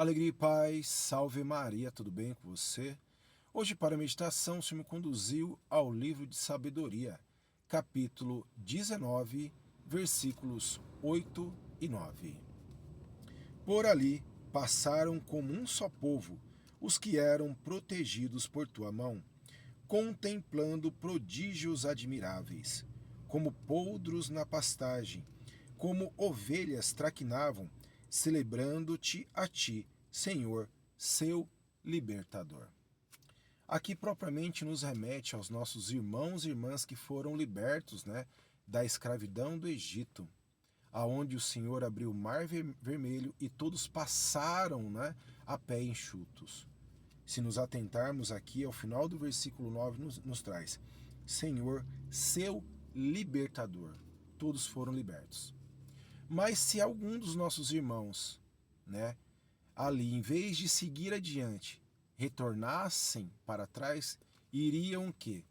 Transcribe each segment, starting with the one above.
Alegria e paz, salve Maria, tudo bem com você? Hoje, para a meditação, o Senhor me conduziu ao livro de Sabedoria, capítulo 19, versículos 8 e 9. Por ali passaram como um só povo os que eram protegidos por tua mão, contemplando prodígios admiráveis, como poldros na pastagem, como ovelhas traquinavam, celebrando-te a ti, Senhor, seu libertador. Aqui propriamente nos remete aos nossos irmãos e irmãs que foram libertos, da escravidão do Egito, aonde o Senhor abriu o mar vermelho e todos passaram, a pé enxutos. Se nos atentarmos aqui ao final do versículo 9, nos traz: Senhor, seu libertador. Todos foram libertos. Mas se algum dos nossos irmãos, ali, em vez de seguir adiante, retornassem para trás, iriam o quê?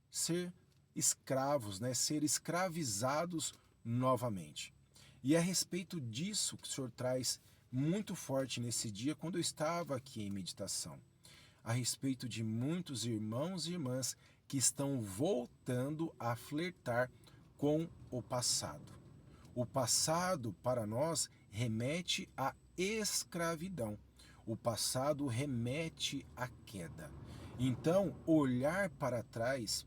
Ser escravos, ser escravizados novamente. E é a respeito disso que o Senhor traz muito forte nesse dia, quando eu estava aqui em meditação. A respeito de muitos irmãos e irmãs que estão voltando a flertar com o passado. O passado, para nós, remete à escravidão. O passado remete à queda. Então, olhar para trás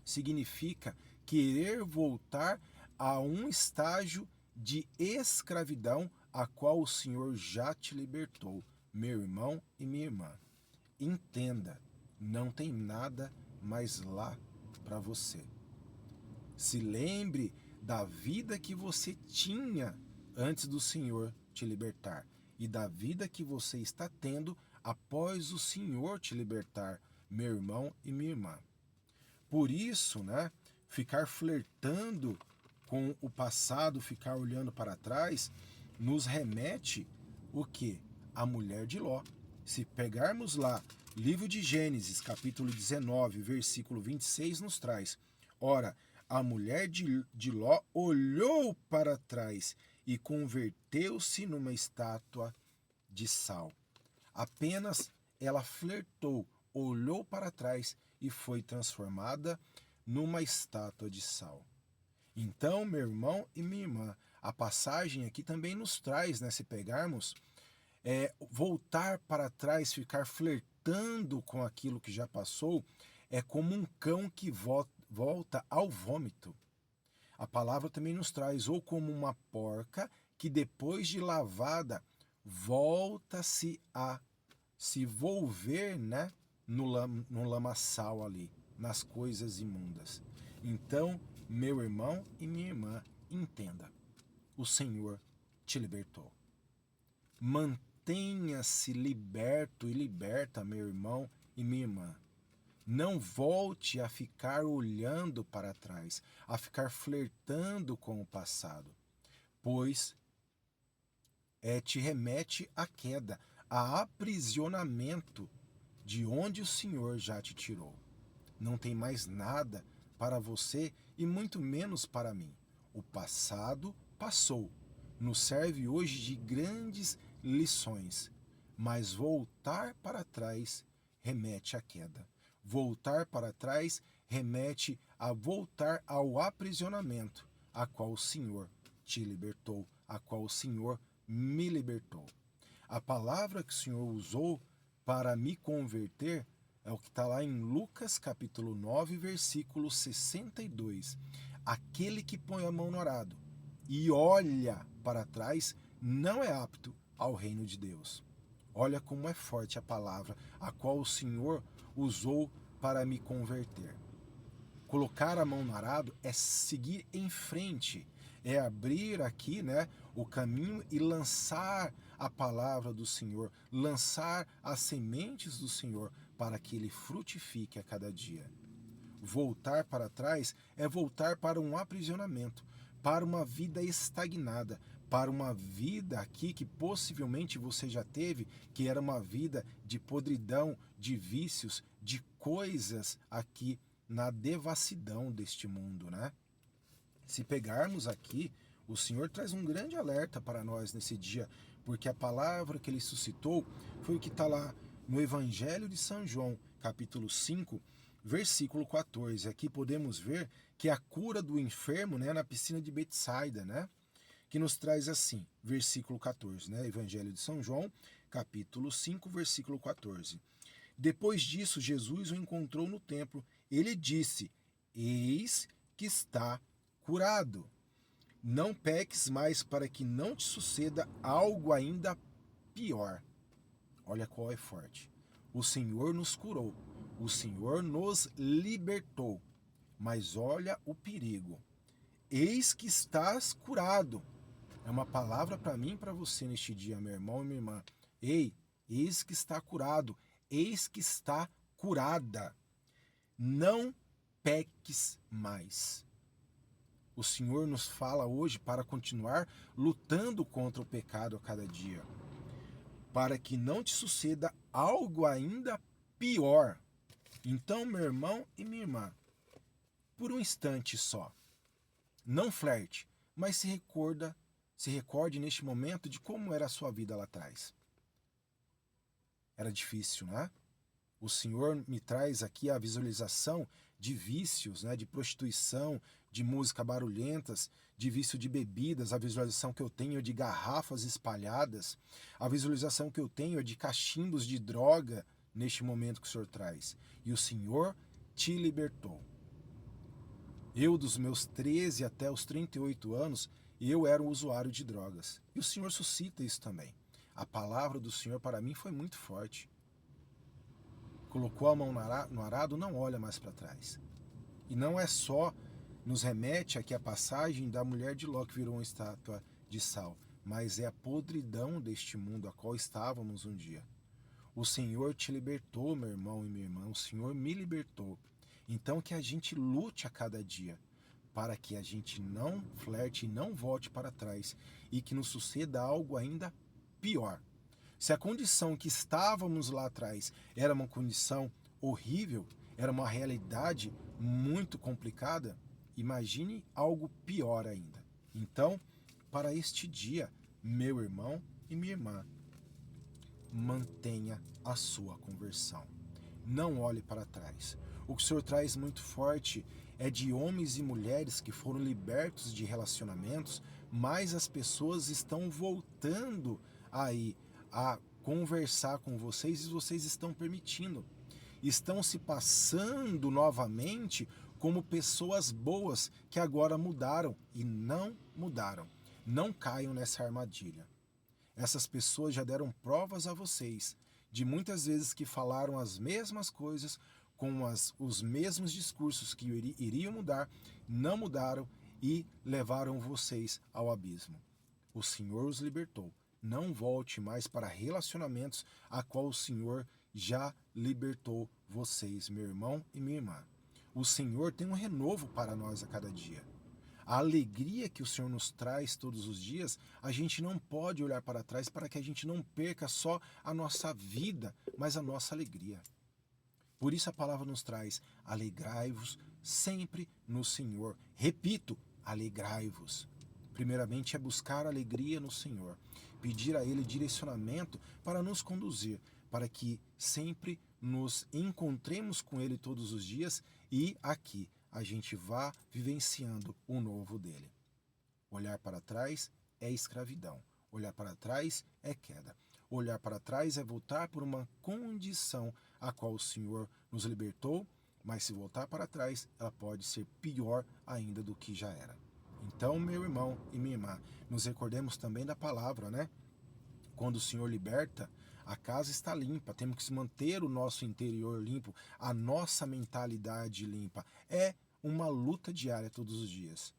significa querer voltar a um estágio de escravidão a qual o Senhor já te libertou, meu irmão e minha irmã. Entenda, não tem nada mais lá para você. Se lembre da vida que você tinha antes do Senhor te libertar e da vida que você está tendo após o Senhor te libertar, meu irmão e minha irmã. Por isso, ficar flertando com o passado, ficar olhando para trás, nos remete o quê? A mulher de Ló. Se pegarmos lá, livro de Gênesis, capítulo 19, versículo 26, nos traz: ora, a mulher de Ló olhou para trás e converteu-se numa estátua de sal. Apenas ela flertou, olhou para trás e foi transformada numa estátua de sal. Então, meu irmão e minha irmã, a passagem aqui também nos traz, se pegarmos, voltar para trás, ficar flertando com aquilo que já passou, é como um cão que volta ao vômito. A palavra também nos traz, ou como uma porca que depois de lavada volta-se a se volver, no lamaçal ali, nas coisas imundas. Então, meu irmão e minha irmã, entenda, o Senhor te libertou. Mantenha-se liberto e liberta, meu irmão e minha irmã. Não volte a ficar olhando para trás, a ficar flertando com o passado, pois te remete à queda, a aprisionamento de onde o Senhor já te tirou. Não tem mais nada para você e muito menos para mim. O passado passou, nos serve hoje de grandes lições, mas voltar para trás remete à queda. Voltar para trás remete a voltar ao aprisionamento, a qual o Senhor te libertou, a qual o Senhor me libertou. A palavra que o Senhor usou para me converter é o que está lá em Lucas capítulo 9, versículo 62. Aquele que põe a mão no arado e olha para trás não é apto ao reino de Deus. Olha como é forte a palavra, a qual o Senhor usou para me converter. Colocar a mão no arado é seguir em frente, é abrir aqui, o caminho e lançar a palavra do Senhor, lançar as sementes do Senhor para que ele frutifique a cada dia. Voltar para trás é voltar para um aprisionamento, para uma vida estagnada, para uma vida aqui que possivelmente você já teve, que era uma vida de podridão, de vícios, de coisas aqui na devassidão deste mundo, Se pegarmos aqui, o Senhor traz um grande alerta para nós nesse dia, porque a palavra que ele suscitou foi o que está lá no Evangelho de São João, capítulo 5, versículo 14. Aqui podemos ver que a cura do enfermo, né, na piscina de Betsaida, né, que nos traz assim, versículo 14, né, Evangelho de São João, capítulo 5, versículo 14. Depois disso, Jesus o encontrou no templo. Ele disse: Eis que está curado. Não peques mais para que não te suceda algo ainda pior. Olha qual é forte. O Senhor nos curou. O Senhor nos libertou. Mas olha o perigo. Eis que estás curado. É uma palavra para mim e para você neste dia, meu irmão e minha irmã. Ei, eis que está curado. Eis que está curada. Não peques mais. O Senhor nos fala hoje para continuar lutando contra o pecado a cada dia, para que não te suceda algo ainda pior. Então, meu irmão e minha irmã, por um instante só, não flerte, mas se recorde neste momento de como era a sua vida lá atrás. Era difícil, né? O Senhor me traz aqui a visualização de vícios, né, de prostituição, de música barulhentas, de vício de bebidas, a visualização que eu tenho de garrafas espalhadas, a visualização que eu tenho de cachimbos de droga neste momento que o Senhor traz. E o Senhor te libertou. Eu, dos meus 13 até os 38 anos, eu era um usuário de drogas. E o Senhor suscita isso também. A palavra do Senhor para mim foi muito forte. Colocou a mão no arado, não olha mais para trás. E não é só, nos remete aqui a passagem da mulher de Ló que virou uma estátua de sal, mas é a podridão deste mundo a qual estávamos um dia. O Senhor te libertou, meu irmão e minha irmã, o Senhor me libertou. Então que a gente lute a cada dia, para que a gente não flerte e não volte para trás, e que nos suceda algo ainda pior. Se a condição que estávamos lá atrás era uma condição horrível, era uma realidade muito complicada, imagine algo pior ainda. Então, para este dia, meu irmão e minha irmã, mantenha a sua conversão. Não olhe para trás. O que o Senhor traz muito forte é de homens e mulheres que foram libertos de relacionamentos, mas as pessoas estão voltando aí a conversar com vocês e vocês estão permitindo. Estão se passando novamente como pessoas boas que agora mudaram e não mudaram. Não caiam nessa armadilha. Essas pessoas já deram provas a vocês de muitas vezes que falaram as mesmas coisas com os mesmos discursos que iriam mudar, não mudaram e levaram vocês ao abismo. O Senhor os libertou. Não volte mais para relacionamentos a qual o Senhor já libertou vocês, meu irmão e minha irmã. O Senhor tem um renovo para nós a cada dia. A alegria que o Senhor nos traz todos os dias, a gente não pode olhar para trás para que a gente não perca só a nossa vida, mas a nossa alegria. Por isso a palavra nos traz: alegrai-vos sempre no Senhor. Repito, alegrai-vos. Primeiramente é buscar alegria no Senhor, pedir a Ele direcionamento para nos conduzir, para que sempre nos encontremos com Ele todos os dias e aqui a gente vá vivenciando o novo dele. Olhar para trás é escravidão, olhar para trás é queda. Olhar para trás é voltar por uma condição a qual o Senhor nos libertou, mas se voltar para trás, ela pode ser pior ainda do que já era. Então, meu irmão e minha irmã, nos recordemos também da palavra, né? Quando o Senhor liberta, a casa está limpa, temos que manter o nosso interior limpo, a nossa mentalidade limpa. É uma luta diária todos os dias.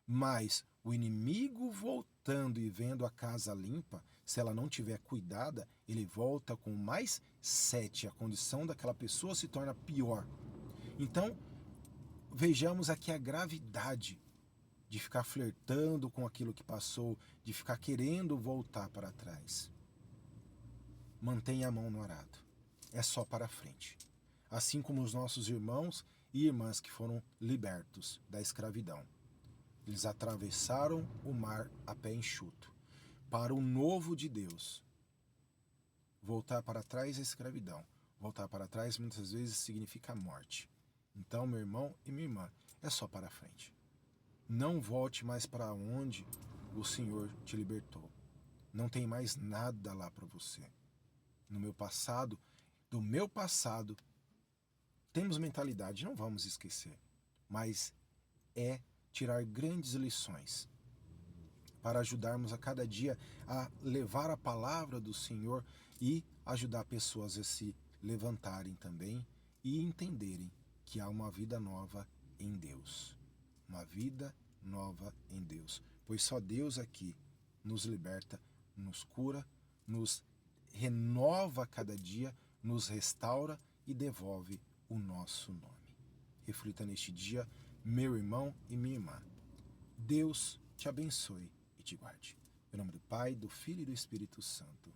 Mas o inimigo voltando e vendo a casa limpa, se ela não tiver cuidada, ele volta com mais 7. A condição daquela pessoa se torna pior. Então, vejamos aqui a gravidade de ficar flertando com aquilo que passou, de ficar querendo voltar para trás. Mantenha a mão no arado. É só para frente. Assim como os nossos irmãos e irmãs que foram libertos da escravidão. Eles atravessaram o mar a pé enxuto. para o novo de Deus. Voltar para trás é escravidão. Voltar para trás muitas vezes significa morte. Então, meu irmão e minha irmã, é só para frente. Não volte mais para onde o Senhor te libertou. Não tem mais nada lá para você. No meu passado, do meu passado, temos mentalidade, não vamos esquecer. Mas é tirar grandes lições para ajudarmos a cada dia a levar a palavra do Senhor e ajudar pessoas a se levantarem também e entenderem que há uma vida nova em Deus. Uma vida nova em Deus. Pois só Deus aqui nos liberta, nos cura, nos renova a cada dia, nos restaura e devolve o nosso nome. Reflita neste dia, meu irmão e minha irmã. Deus te abençoe e te guarde. Em nome do Pai, do Filho e do Espírito Santo.